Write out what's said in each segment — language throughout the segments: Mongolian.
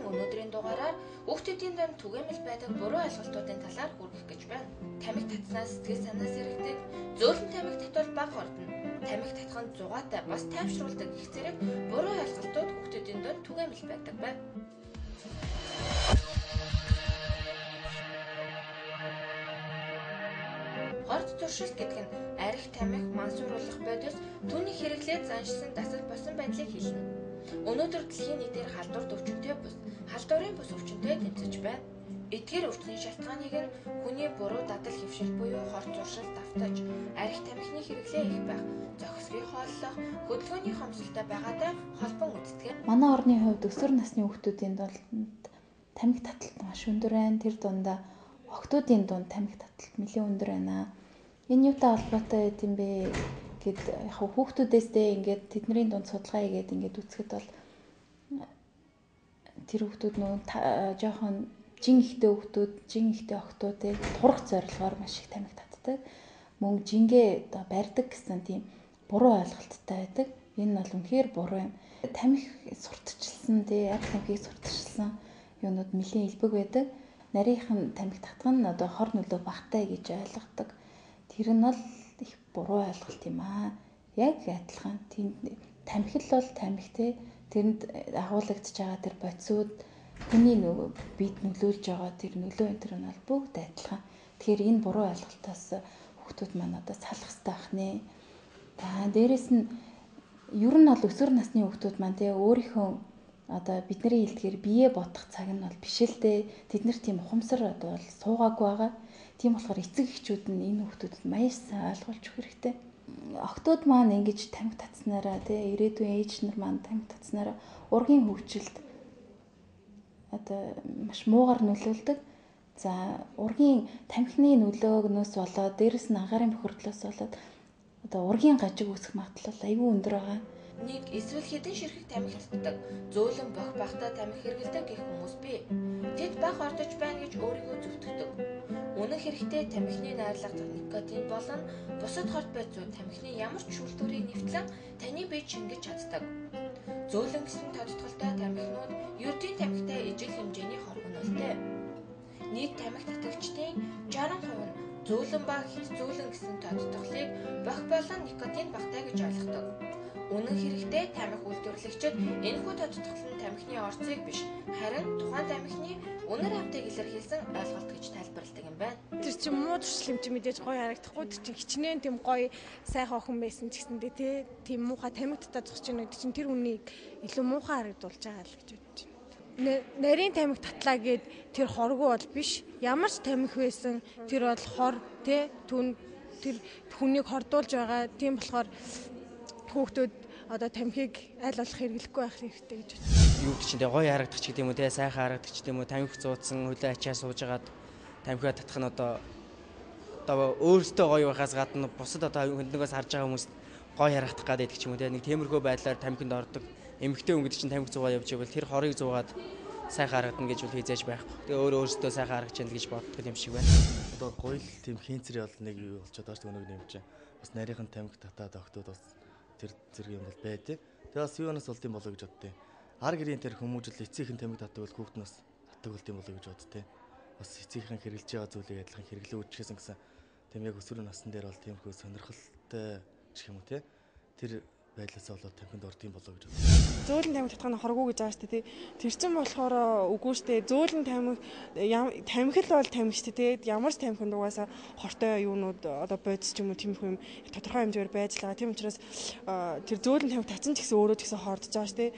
удаагийн өнөөдрийн дугаараар хүүхдүүдийн дунд түгээмэл байдаг буруу ойлголтуудын талаар хүргэх гэж байна. Тамхи татснаас сэтгэл санаас эргэдэг, зөөлөн тамхи татвал бага ордно. Тамхи татах нь зугаатай бас тайвшруулдаг гэх зэрэг буруу ойлголтууд хүүхдүүдийн дунд түгээмэл байдаг байна. Хорд туршилт гэдэг нь арх тамхи мансууруулах бодис түүний хэрэглээд заншсан дасал босон байдлыг хэлнэ. Өнөөдөр дэлхийн нийтээр халдвар өвчнөд бус, халдварын бус өвчнөд тэмцэж байна. Эдгээр өвчний шалтгааныг нь хүний буруу дадал хэвшил буюу хорд туршилт давтаж, арх тамхины хэрэглээ их байх, зохисхий хооллох, хөдөлгөөний хомсолтой байгаатай холбон үздэг. Манай орны хувьд өсвөр насны хүүхдүүдийн дунд тамхи таталт маш өндөр байна. Тэр дундаа охтуудын дунд тамхи таталт нэлээд өндөр байна. Энэ юутай холбоотой гэдэм бэ гэд яг хүүхдүүдээсээ ингээд тэдний дунд судалгаа хийгээд ингээд үзэхэд бол тэр хүүхдүүд нөө жоохон жин ихтэй хүүхдүүд, жин ихтэй охтуудыг турах зорилгоор маш их тамхи татдаг. Мөн жингээ одоо барьдаг гэсэн тийм буруу ойлголттой байдаг. Энэ бол үнэхээр буруу юм. Тамхи сурталчилсан тий арх тамхиг сурталчилсан юунууд нэлийн элбэг байдаг. Нарийнхан тамхи татах нь одоо хор нөлөө багтай гэж ойлгодог. Тэр нь бол их буруу ойлголт юм аа. Яг адилхан тамхи л бол тамхи тий тэрэнд агуулгадж байгаа тэр бодисууд хүний нөгөө бид нөлөөлж байгаа тэр нөлөө энэ төр нь бол бүгд адилхан. Тэгэхээр энэ буруу ойлголтоос хүүхдүүд маань одоо салах хэрэгтэй байх нэ. Дээрээс нь ер нь бол өсвөр насны хүүхдүүд маань тий өөрийнхөө одоо бидний хэлдгээр бие бодох цаг нь бол биш л дээ. Тэд нар тийм ухамсар одоо бол суугаагүй байгаа. Тийм болохоор эцэг эхчүүд нь энэ хүүхдүүдэд маш сайн ойлгуулж өгөх хэрэгтэй. Охтууд маань ингэж тамхи татснараа тий ирээдүйн ээж нар маань тамхи татснараа ургийн хөгжилд одоо маш муугар нөлөөлдөг. За ургийн тамхины нөлөөгнөөс болоод дээрэс нь агаарын бохирдлоос болоод одоо ургийн гажиг үүсэх магадлал аюул өндөр байгаа. Нэг эсвэл хэдэн ширхэг тамхи татдаг, зөөлөн бох багтаа тамхи хэрэглэдэг гэх хүмүүс бий. Тэд бага ордож байна гэж өөрийгөө зөвтгдөг. Үнэн хэрэгтээ тамхины найрлагдаг никотин болон бусад хорт бодисууд тамхины ямар ч шүүлтүүрийг нэвтлэн таны биед шингэж чаддаг. Зөөлөн гэсэн тодтголтой тамхинууд ердийн тамхитай ижил хэмжээний хоргонолтой. Нийт тамхи татагчдын 60% нь зөөлөн ба хит зөөлөн гэсэн тодтголыг бох болон никотин багтай гэж ойлгодог. Үнэн хэрэгтээ тамхи үйлдвэрлэгчид энэхүү тодтгол нь тамхины орцыг биш, харин тухайн тамхины үнэр хамтыг илэрхийлсэн ойлголт гэж тайлбарладаг юм байна. Тэр чинь муу туршил юм чи мэдээж гоё харагдахгүй чинь хичнээн тийм гоё сайхан охин байсан ч гэсэндээ тий тийм муухай тамхи татаад зогсож байгаа чинь тэр үнийг илүү муухай харагдуулж байгаа л гэж бодож байна. Нарийн тамхи татлаа гэд тэр хоргүй бол биш. Ямар ч тамхи байсан тэр бол хор тий тэр хүнийг хордуулж байгаа. Тийм болохоор хүүхдүүд одоо тамхиг аль болох хэрэглэхгүй байх хэрэгтэй гэж байна. Юу ч тийм гоё харагдах ч гэдэг юм уу те сайхан харагдах ч гэдэг юм уу тамхи зуудсан хөлөө ачаа суужгаад тамхиа татах нь одоо өөртөө гоё байхаас гадна бусад одоо хөндөгөөс харж байгаа хүмүүст гоё харагдах гэдэг ч юм уу те нэг тиймэрхүү байдлаар тамхинд ордог эмэгтэй хүн гэдэг чинь тамхи зуугаад явж ивэл тэр хорыг зуугаад сайхан харагдана гэж бол хизээж байхгүй. Тэгээ өөртөө сайхан харагдаж байна гэж боддог юм шиг байна. Одоо гоё л тийм хинцэр бол нэг юу болчиход байгаа ч нэг юм чинь бас нарийнхан тамхи татаад октод бас тэр зэрэг юм бол байдیں۔ Тэгээ бас юунаас болд юм болоо гэж боддیں۔ Ар гэрийн тэр хүмүүжил эцсийнхэн тамхи татдаг бол хүүхднээс татдаг болд юм болоо гэж боддیں۔ Бас эцсийнхэн хэрэглэж байгаа зүйлийг адилхан хэрэглээ үүрчээсэн гэсэн тийм яг өсвөр насны дээр бол тиймэрхүү сонирхолтой гэх юм уу те тэр байдлаасаа болоод тамхинд орд юм болоо гэж боддیں۔ Зөөлөн тамхи татах нь хоргүй гэж байгаа шүү дээ. Тэр чинь болохоор үгүй шүү дээ. Зөөлөн тамхи л бол тамхи шүү дээ. Ямар ч тамхинд угаасаа хортой юунууд одоо бодис ч юм уу тиймэрхүү юм тодорхой хэмжээгээр байж л байгаа. Тийм учраас тэр зөөлөн тамхи татсан ч гэсэн өөрөө ч гэсэн хордож байгаа шүү дээ.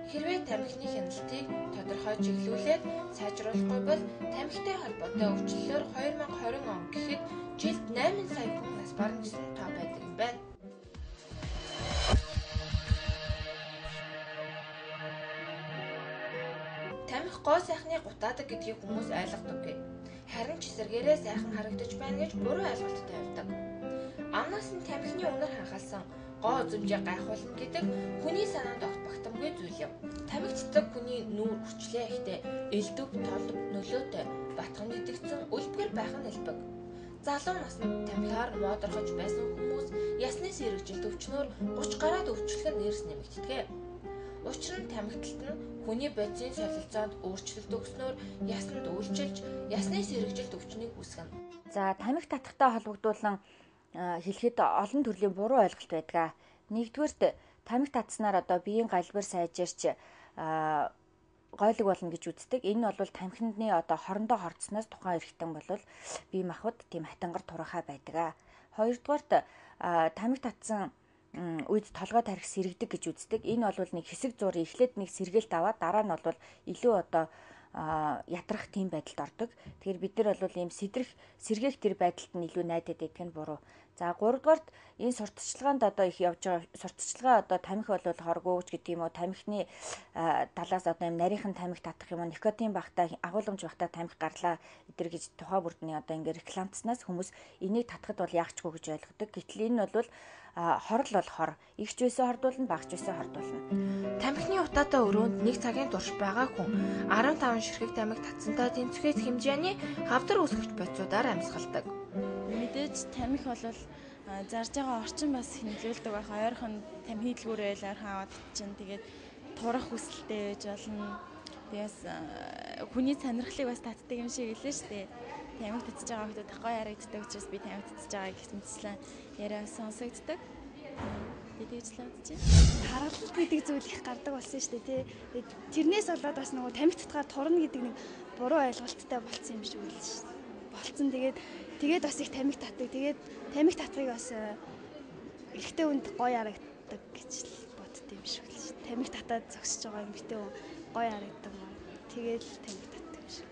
Хэрвээ тамхины хяналтыг тодорхой чиглүүлээд сайжруулахгүй бол тамхитай холбоотой өвчлөлөөр 2020 он гэхэд жилд 8 сая хүн нас барсан тоо байдаг юм байна. Тамхи гоо сайхны гутаадаг гэдгийг хүмүүс ойлгодоггүй. Харин ч эсэргээрээ сайхан харагдаж байна гэж буруу ойлголттой явдаг. Амнаас нь тамхины үнэр ханхалсан гоо үзмжээ гайхуулна гэдэг хүний санаанд огт багтамгүй зүйл юм. Тамхи татдаг хүний нүүр хүчлээ ихтэй, элдв, толб, нөлөөтэй, батхан идэгцэн үлбгэр байх нь элбэг. Залуу наснд тамхиар модорхож байсан хүмүүс ясны сэрэгжилт өвчнөөр 30 гараад өвчлөхөд нэрс нэмэгддэг. Учир нь тамхиталт нь хүний бодисын солилцоонд өөрчлөлт өгснөөр ясанд үйлчилж, ясны сэргэжилт өвчнийг үүсгэнэ. За тамхи татахтай холбогдуулан хэлэхэд олон төрлийн буруу ойлголт байдаг. Нэгдүгээрт тамхи татснаар одоо биеийн галбир сайжирч гойлог болно гэж үздэг. Энэ бол тамхины одоо хорондоо хорцсноос тухайн эргэтэн бол бие махбод тийм хатангар турхаа байдаг. Хоёрдугаарт тамхи татсан үед толгой тарих сэргдэг гэж үздэг. Энэ бол нэг хэсэг зур эхлээд нэг сэргээлт аваад дараа нь бол илүү одоо ядрах тийм байдалд ордог. Тэгэхээр бид нар бол ийм сэргээх тэр байдалд нь илүү найдаад идэх нь буруу. За 3 дугаарт энэ сурталчилгаанд одоо их явж байгаа сурталчилгаа одоо тамхи бол хоргооч гэдэг юм уу, тамхины талаас одоо юм нарийнхан тамхи татах юм уу, никотин багтаа агуулгамж багтаа тамхи гарлаа эдэр гэж тухай бүрдний одоо ингээ рекламцснаас хүмүүс энийг татахад бол яахчгүй гэж ойлгодог. Гэтэл энэ бол хорл бол хор. Игч байсан хордуулна, багч байсан хордуулна. Тамхины утаатай өрөөнд нэг цагийн турш байгаа хүн 15 ширхэг тамхи татсантай тэнцвэс хэмжээний хавдар үүсгэж бодисуудаар амьсгалдаг. Мэдээж тамхи бол зарж байгаа орчин бас хэмжүүлдэг байх. Ойрхон тамхины дэлгүүрээр ойрхон аваад чинь тэгээд турах хүсэлтэй байж болно. Тэгээс хүний сонирхлыг бас татдаг юм шиг гэлээ шүү дээ. Тамхи татж байгаа хүмүүс гоё харагддаг учраас би тамхи татж байгааг их мэдслээ. Яриа сонсогддог. Би тэгж л бодож байна. Харгалалт гэдэг зүйл их гардаг болсон шүү дээ тий. Тэрнээс болоод бас нөгөө тамхи татгаар турна гэдэг нэг буруу ойлголттой болцсон юм шиг үл шүү дээ. Болцсон тэгээд бас их тамхи татдаг. Тэгээд тамхи татахыг бас эрэгтэй хүнд гоё харагддаг гэж л бодд юм шиг л шүү дээ. Тамхи татаад зогсож байгаа эмэгтэй хүн гоё харагддаг юм. Тэгээд л тамхи татдаг юм шиг.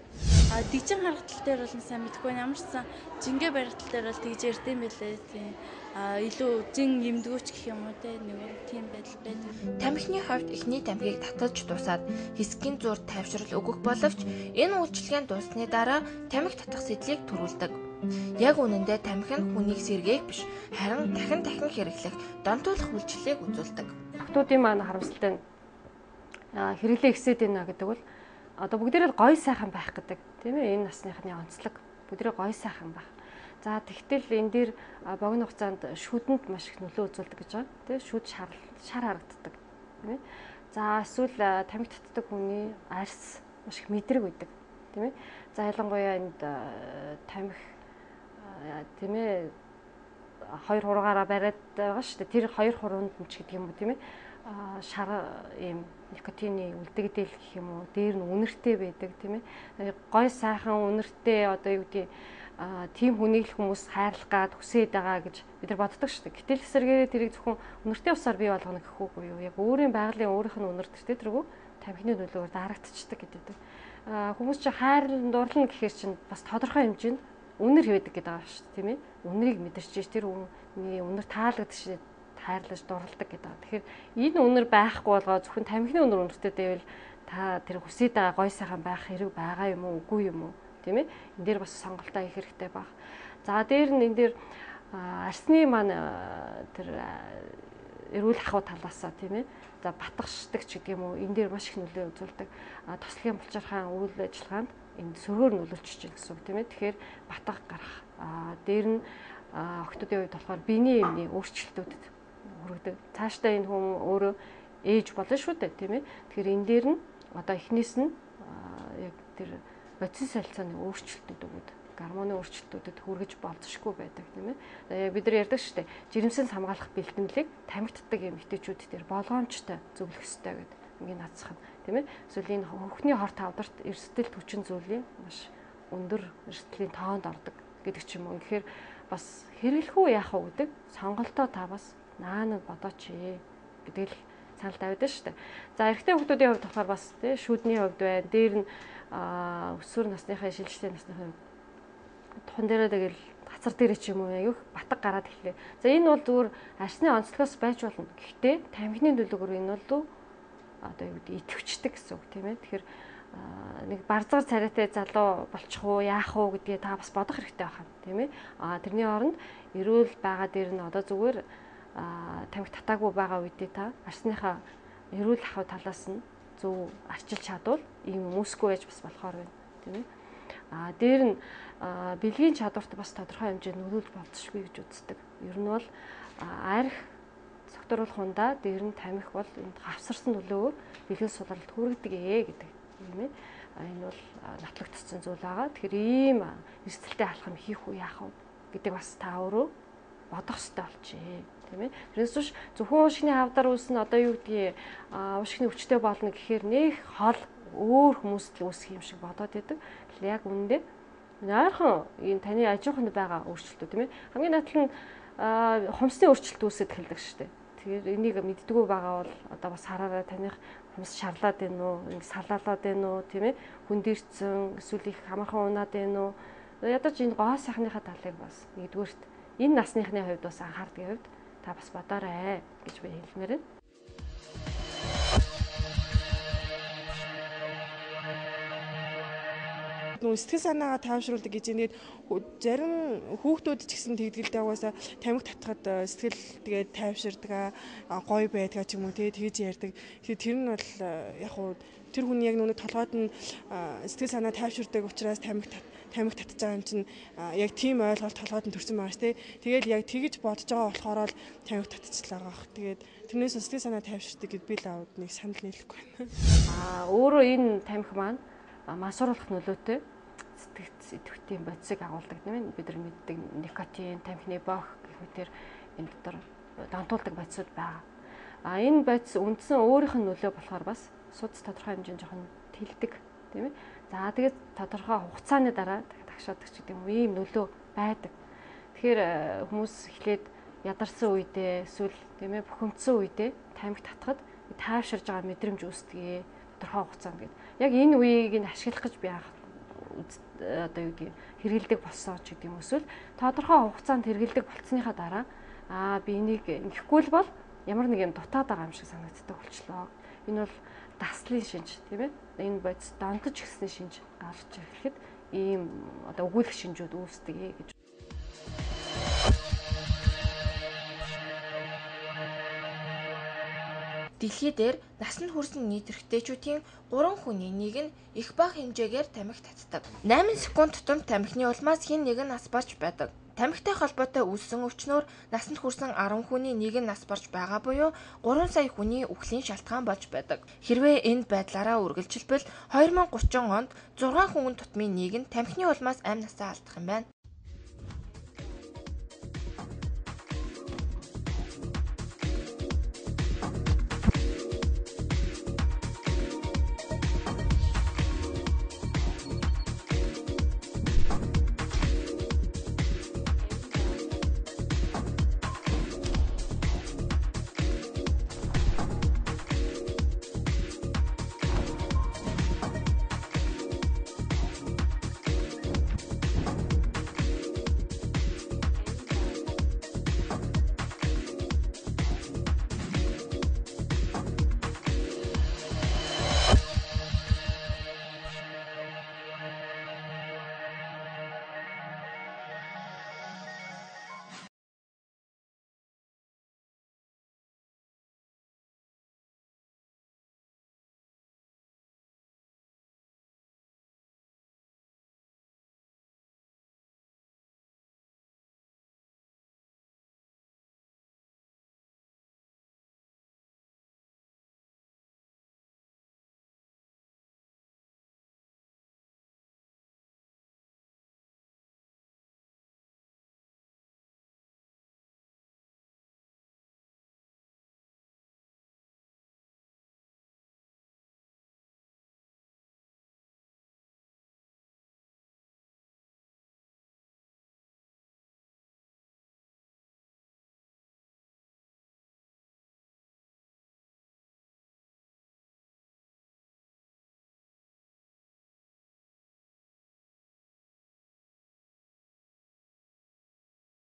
Дижин харагдал дээр бол сайн мэдгүй байна. Ямар ч сан жингээ баригдал дээр бол тэгж ярьдсан байлээ тийм. Илүү зин эмдгүүч гэх юм уу те нэг тийм байдал байдаг. Тамхины хувьд эхний тамхиг татаж дусаад хэсгийн зур тайвшрал өгөх боловч энэ үйлчилгээнд дуусны дараа тамхи татах сэтлийг төрүүлдэг. Яг үнэндээ тамхи нь хүнийг сэргээх биш, харин дахин хэрэглэх, донтуулах үйлчлэлийг үзүүлдэг. Охтуудын маань харамсалтай хэрэглээ ихсээд байна гэдэг бол одоо бүгдээрээ гоё сайхан байх гэдэг тийм ээ, энэ насныхны онцлог бүгдээрээ гоё сайхан байх. За тэгтэл энэ дээр богино хугацаанд шүдэнд маш их нөлөө үзүүлдэг гэж байгаа. Тэ шүд шар харагддаг тийм ээ. За эсвэл тамхи татдаг хүний арьс маш их мэдрэг байдаг тийм ээ. За ялангуяа энд тамхи тийм ээ 2-3-аараа бариад байгаа шүү дээ. Тэр 2-3-нд ч гэдэг юм уу тийм ээ. Шар ийм никотины үлдэгдэл гэх юм уу, дээр нь үнэртэй байдаг тийм ээ. Гой сайхан үнэртэй одоо юу гэдэг тийм хүнийг л хүмүүс хайрлах гад хүсээд байгаа гэж бид нар боддог шүү дээ. Гэтэл эсэргээрээ тэрийг зөвхөн үнэртэй усаар бий болгоно гэхгүй юу? Яг өөрийн байгалийн өөрийнх нь үнэртэй тэргүй тамхины нөлөөгөөр дарагдчихдаг гэдэг. Хүмүүс чинь хайрлан дурлна гэхээр чинь бас тодорхой хэмжээнд үнэр хийдэг гэдэг байгаа шүү дээ, тийм ээ. Үнэрийг мэдэрч тэр үнэр таалагдчих хайрлаж дурлдаг гэдэг. Тэгэхээр энэ үнэр байхгүй болгоо зөвхөн тамхины үнэр үнэртэй байвал та тэр хүсээд байгаа гой сайхан байх хэрэг байгаа юм уу, үгүй юм уу? Тийм ээ. Энд дээр бас сонголтоо хийх хэрэгтэй баг. За дээр нь энэ дээр арсны маань тэр эрүүл ахуй талаасаа тийм ээ. За батгашдаг ч гэдэг юм уу. Энэ дээр маш их нөлөө үзүүлдэг. Тослогийн булчирхаан үйл ажиллагаанд энд сөргөөр нөлөөлж чинь гэсэн үг тийм ээ. Тэгэхээр батга гарах. Дээр нь охтуудын үед болохоор биений эмний өөрчлөлтүүдэд хүргэдэг. Цаашдаа энэ хүн өөрөө ээж болно шүү дээ тийм ээ. Тэгэхээр энэ дээр нь одоо эхнээс нь яг тэр бодисын солилцооны өөрчлөлтүүд өгöd гормоны өөрчлөлтүүдэд хүргэж болзошгүй байдаг тийм ээ. Бид нар ярьдаг шүү дээ. Жирэмсэн хамгаалах бэлтгэлийг тамхи татдаг эмэгтэйчүүд дээр болгоомжтой зөвлөх ёстой гэдэг ингээд нацсах нь тийм ээ. Эсвэл энэ хөхний хор тавдарт эрсдэл хүчин зүйлийн маш өндөр эрсдлийн тоонд ордог гэдэг ч юм уу. Тэгэхээр бас хэрэглэх үү яах вэ гэдэг сонголтоо та бас наанад бодооч гэдэг л санал тавьдаг шүү дээ. За эрэгтэй хүмүүсийн хувьд болохоор бас тий шүдний хувьд байна. Дээр нь өсвөр насныхаа шилжилттэй насныхаа тухан дээрээ тэгэл гацар дээрээ ч юм уу аюух батг гараад эхлэв. За энэ бол зүгээр арсны онцлогоос байж болно. Гэхдээ тамхины нөлөөгөөр энэ бол одоо юу гэдэг итгэвчдэг гэсэн үг тийм ээ. Тэгэхээр нэг барзгаар царайтай залуу болчих уу яах уу гэдгээ та бас бодох хэрэгтэй байна тийм ээ. Тэрний оронд эрүүл байгаа дээр нь одоо зүгээр тамхи татаагүй байгаа үедээ та арсныхаа эрүүл ахуй талаас нь зөв арчилж чадвал ийм хүмүүсгүй байж бас болохоор байна тийм ээ. Дээр нь бэлгийн чадварт бас тодорхой хэмжээнд нөлөөлж болзошгүй гэж үздэг. Ер нь бол арх согтууруулах ундаа дээр нь тамхи бол энд хавсарсан нөлөөгөөр бэлгийн сулралд хүргэдэг гэдэг юм ээ. Энэ бол нотлогдсон зүйл байгаа. Тэгэхээр ийм эрсдэлтэй алхам хийх үү яах вэ гэдэг бас та өөрөө бодох хэрэгтэй болчихъя. Тийм ээ. Тэрээс биш зөвхөн уушигны хавдар үүснэ одоо юу гэдгийг уушигны өвчтөй болно гэхээр нэг хол өөр хүмүүст л үүсэх юм шиг бодоод байдаг. Тэгэхээр яг үүндээ ойрхон энэ таны аж ахуйнд байгаа өөрчлөлтүүд тийм ээ. Хамгийн наадл нь хумсны өөрчлөлт үүсэт эхэлдэг шүү дээ. Тэгэхээр энийг мэддэггүй байгаа бол одоо бас хараарай таних хумс шарлаад байна уу, ингэ салаалаад байна уу тийм ээ. Хүндэрсэн эсвэл их хамархан унаад байна уу. Ядаж энэ гоо сайхныхаа талыг бас нэгдүгээрт энэ насныхны хувьд бас анхаардгийн хувьд та бас бодоорой гэж би хэлмээр байна. Сэтгэл санаагаа тайвшруулдаг гэж ингээд зарим хүүхдүүд ч гэсэн тэгдэлтэй угаасаа тамхи татхад сэтгэл тэгээд тайвширдаг гоё байдаг ч юм уу тэгж ярьдаг. Тэгэхээр тэр нь бол яг хуу тэр хүн яг нүг толгойд нь сэтгэл санаа тайвширдаг учраас тамхи татж байгаа юм чинь яг тийм ойлголт толгойд нь төрсэн байгаа ш тий. Тэгээд яг тэгж бодож байгаа болохоор л тамхи татчихлаа gaах. Тэгээд тэрнээс сэтгэл санаа тайвширдаг гэд би л нэг санал нийлэхгүй байна. Өөрөө энэ тамхи маань масруулах нөлөөтэй сэтгц идэвхтийн бодисыг агуулдаг тийм ээ. Бид нар мэддэг никотин, тамхины бох гэх мэтэр энэ дотор донтуулдаг бодисууд байгаа. Энэ бодис үндсэн өөрийнх нь нөлөө болохоор бас судас тодорхой хэмжээнд жоохон тэлдэг тийм ээ. За тэгээд тодорхой хугацааны дараа тагшаадаг ч гэдэг юм ийм нөлөө байдаг. Тэгэхээр хүмүүс эхлээд ядарсан үедээ эсвэл тийм ээ бухимдсан үедээ тамхи татхад тайвширж байгаа мэдрэмж үүсдэг тодорхой хугацаанд гэдэг. Яг энэ үеийг нь ашиглах гэж би одоо юу гэдэг хэрэгэлдэг болсон ч гэдэг юм эсвэл тодорхой хугацаанд хэрэгэлдэг болцсныхаа дараа би энийг ингэхгүй л бол ямар нэг юм дутаад байгаа юм шиг санагддаг болчлоо. Энэ бол даслын шинж тийм ээ. Энэ бодис донтож гисний шинж гарч ирэхэд ийм одоо өгүүлэх шинжүүд үүсдэг гэж. Дэлхий дээр насанд хүрсэн нийт эрэгтэйчүүдийн 3 хүний нэг нь их бага хэмжээгээр тамхи татдаг. 8 секунд тутамд тамхины улмаас хэн нэг нь нас барж байдаг. Тамхитай холбоотой үүссэн өвчнөөр насанд хүрсэн 10 хүний нэг нь нас барж байгаа буюу 3 сая хүний үхлийн шалтгаан болж байдаг. Хэрвээ энэ байдлаараа үргэлжилбэл 2030 онд 6 хүн тутмын нэг нь тамхины улмаас амь насаа алдах юм байна.